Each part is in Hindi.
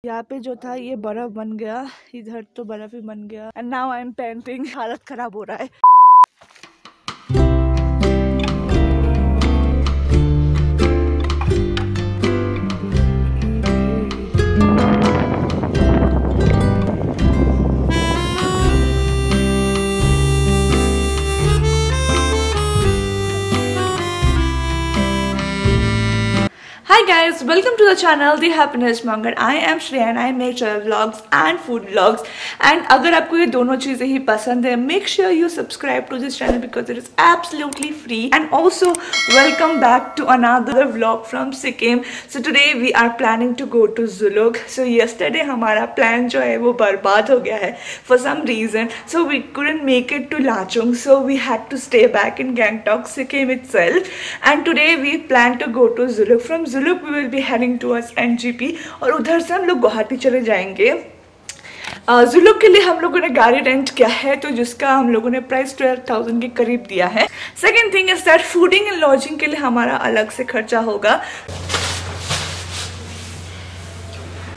यहाँ पे जो था ये बर्फ बन गया, इधर तो बर्फ ही बन गया। And now I am painting, हालत खराब हो रहा है। Hi guys, welcome to the channel The Happiness Monger. I am Shreya and I make travel vlogs and food vlogs. And अगर आपको ये दोनों चीज़ें ही पसंद है, make sure you subscribe to this channel because it is absolutely free. And also welcome back to another vlog from Sikkim. So today we are planning to go to Zuluk. So yesterday हमारा plan जो है वो बर्बाद हो गया है for some reason. So we couldn't make it to Lachung. So we had to stay back in Gangtok, Sikkim itself. And today we plan to go to Zuluk. From Zuluk we will be heading towards NGP और उधर से हम लोग गुवाहाटी चले जाएंगे। जुलुक के लिए हम लोगों ने गाड़ी रेंट किया है, तो जिसका हम लोगों ने प्राइस 12,000 के करीब दिया है। Second thing is that fooding and lodging के लिए हमारा अलग से खर्चा होगा।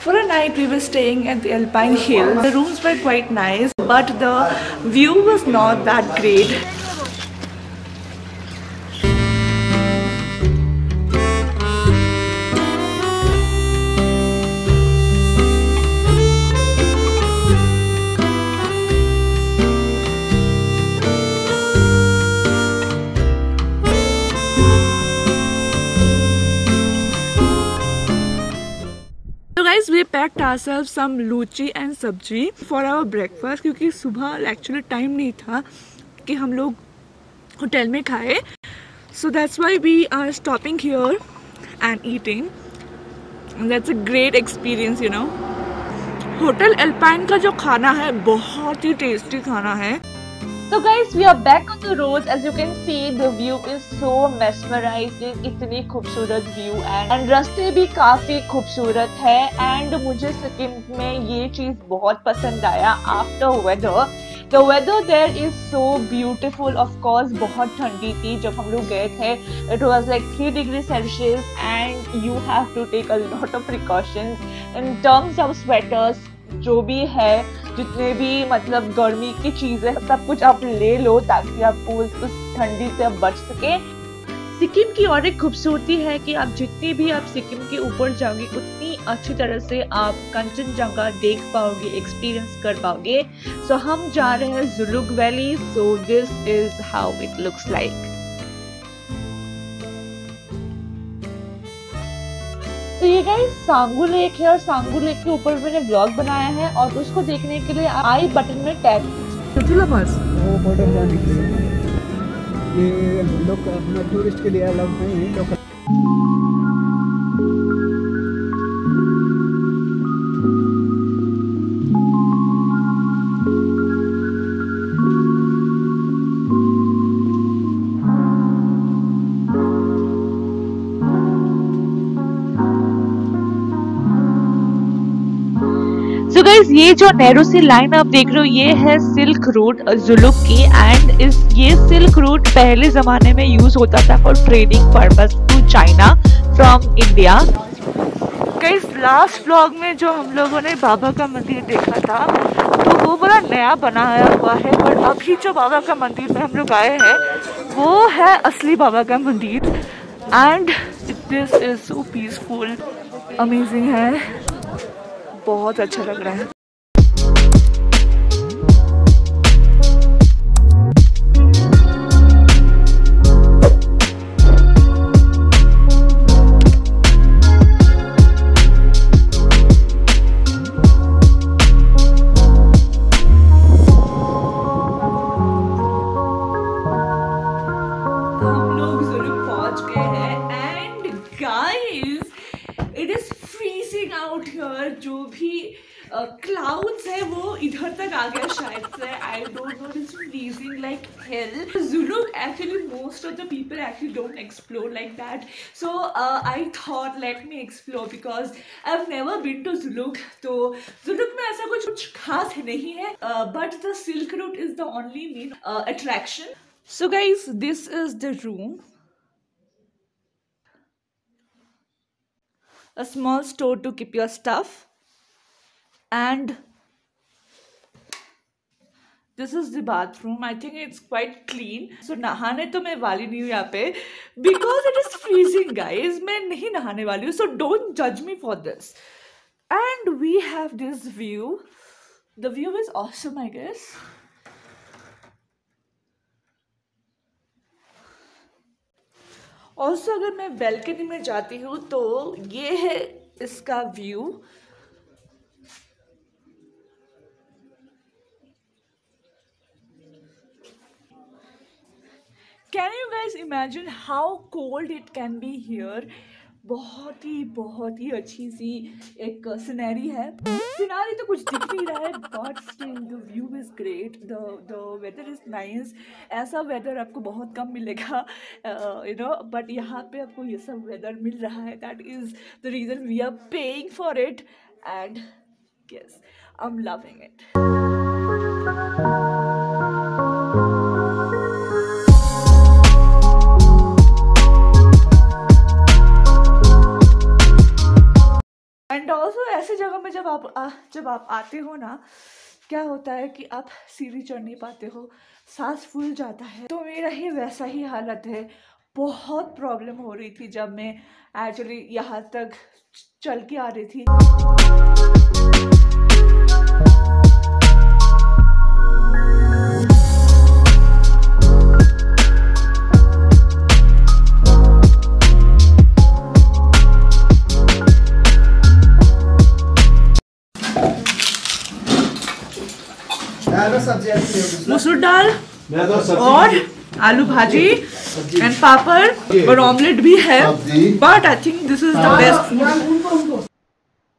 For a night we were staying at the Alpine Hill. The rooms were quite nice, but the view was not that great. We packed ourselves some luchi and sabji for our breakfast क्योंकि सुबह एक्चुअली टाइम नहीं था कि हम लोग होटल में खाए. So that's why we are stopping here and eating. And that's a great experience, you know. Hotel alpine का जो खाना है बहुत ही टेस्टी खाना है. So guys, we are back on the roads. As you can see, the view is so mesmerizing. इतनी खूबसूरत view and रास्ते भी काफी खूबसूरत है. And मुझे सिक्किम में ये चीज बहुत पसंद आया. After weather, the weather there is so beautiful. Of course, बहुत ठंडी थी जब हम लोग गए थे. It was like 3 degrees Celsius, and you have to take a lot of precautions in terms of sweaters. जो भी है, जितने भी मतलब गर्मी की चीजें, सब कुछ आप ले लो ताकि आपको उस ठंडी से आप बच सके. सिक्किम की और एक खूबसूरती है कि आप जितनी भी आप सिक्किम के ऊपर जाओगे उतनी अच्छी तरह से आप कंचनजंगा देख पाओगे, एक्सपीरियंस कर पाओगे. सो हम जा रहे हैं Zuluk valley. So this is how it looks like. तो ये गाइस सांगू लेक है और सांगू लेक के ऊपर मैंने ब्लॉग बनाया है और उसको देखने के लिए आई बटन में टैग वो बॉर्डर जाने के लिए ये लोग अपना टूरिस्ट के लिए अलाउ नहीं है. लोग So guys, ये जो नैरो सी लाइन आप देख रहे हो ये है सिल्क रूट जुलुक की. एंड ये सिल्क रूट पहले जमाने में यूज होता था for trading purpose to China from India. Guys, last vlog में जो हम लोगों ने बाबा का मंदिर देखा था तो वो बड़ा नया बनाया हुआ है, पर अभी जो बाबा का मंदिर में हम लोग आए हैं वो है असली बाबा का मंदिर. And this is so peaceful, amazing है, बहुत अच्छा लग रहा है. हम लोग ज़रूर पहुंच गए हैं. And guys, it is freezing out here. जो भी क्लाउड्स है वो इधर तक आ गया शायद से. I don't know, it's freezing like hell. Zuluk actually most of the people actually don't explore like that. So I thought let me explore because I have never been to Zuluk. तो जुलुक में ऐसा कुछ खास नहीं है, but the silk route is the only main attraction. So guys, this is the room. A small store to keep your stuff. and this is the bathroom. I think it's quite clean. So नहाने तो मैं वाली नहीं हूँ यहाँ पे because it is freezing guys. मैं नहीं नहाने वाली हूँ, so don't judge me for this. And we have this view. The view is awesome, I guess. Also अगर मैं balcony में जाती हूँ तो ये है इसका view. Can you guys imagine how cold it can be here? बहुत ही अच्छी सी एक सिनेरी है. सिनेरी तो कुछ दिख नहीं रहा है, but still the view is great. The weather is nice. ऐसा weather आपको बहुत कम मिलेगा, you know. But यहाँ पे आपको ये सब weather मिल रहा है. That is the reason we are paying for it, and yes, I'm loving it. And also ऐसी जगह में जब आप आते हो ना, क्या होता है कि आप सीढ़ी चढ़ नहीं पाते हो, सांस फूल जाता है. तो मेरा ही वैसा ही हालत है. बहुत प्रॉब्लम हो रही थी जब मैं एक्चुअली यहाँ तक चल के आ रही थी. मसूर दाल और आलू भाजी एंड पापड़ और ऑमलेट भी है. But I think this is the best.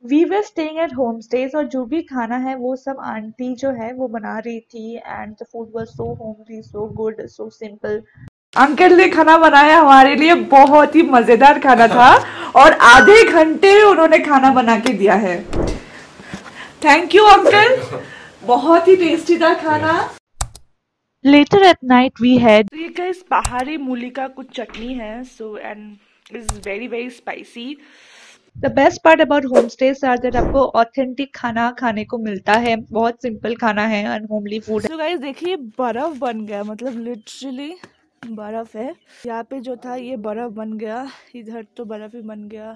We were staying at home stays और जो भी खाना है वो सब आंटी जो है वो बना रही थी. And the food was so homely, so good, so simple. Uncle ने खाना बनाया हमारे लिए. बहुत ही मजेदार खाना था और आधे घंटे में उन्होंने खाना बना के दिया है. Thank you uncle. बहुत ही टेस्टी था खाना. Later at night we had तो ये गाइस पहाड़ी मूली का कुछ चटनी है. So and it's very spicy. The best part about homestays are that आपको authentic खाना खाने को मिलता है. बहुत सिंपल खाना है and homely food. So guys देखिए बर्फ बन गया, मतलब लिटरली बर्फ है. यहाँ पे जो था ये बर्फ बन गया, इधर तो बर्फ ही बन गया.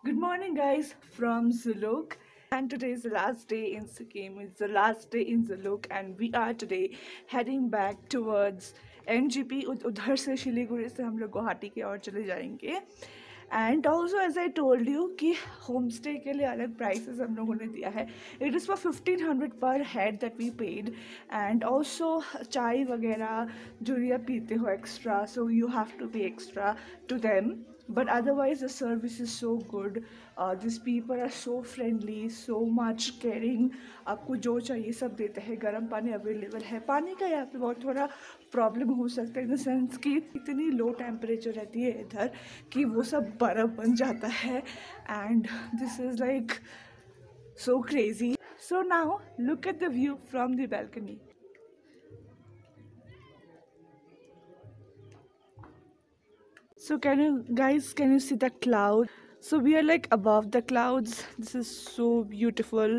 Good morning guys from Zuluk, and today is the last day in Sikkim. It's the last day in Zuluk and we are today heading back towards NGP. उधर से शिलीगुड़ी से हम लोग गुवाहाटी की ओर चले जाएंगे. And also as I told you कि होम स्टे के लिए अलग प्राइसेस हम लोगों ने दिया है. It is for 1500 per head that we paid. And also chai वगैरह जो भी आप पीते हो extra, so you have to pay extra to them. But otherwise the service is so good. These people are so friendly, so much caring. आपको जो चाहिए सब देते हैं. गर्म पानी अवेलेबल है. पानी का यहाँ पे बहुत थोड़ा प्रॉब्लम हो सकता है इन द सेंस कि इतनी लो टेम्परेचर रहती है इधर कि वो सब बर्फ़ बन जाता है. And this is like so crazy. So now look at the view from the balcony. So can you see the cloud? So we are like above the clouds. This is so beautiful.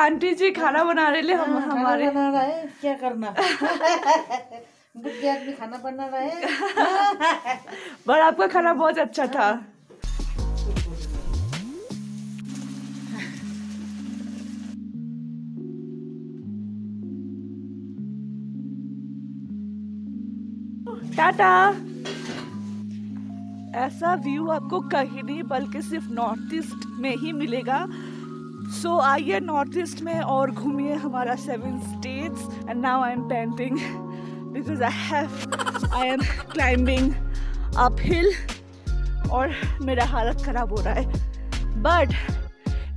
Aunty ji खाना बना रहे हम हमारे. बना रहा है, क्या करना. बुढ़िया भी खाना बना रहा है. पर आपका खाना बहुत अच्छा था. टाटा. ऐसा व्यू आपको कहीं नहीं बल्कि सिर्फ नॉर्थ ईस्ट में ही मिलेगा. सो आइए नॉर्थ ईस्ट में और घूमिए हमारा 7 states. And now I am painting because I am climbing up hill और मेरा हालत ख़राब हो रहा है. But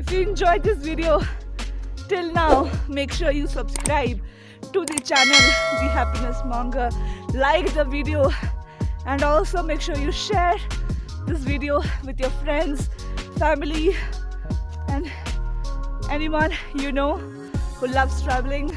if you enjoy this video till now, make sure you subscribe to the channel The Happiness Monger, like the video, and also make sure you share this video with your friends, family, and anyone you know who loves traveling.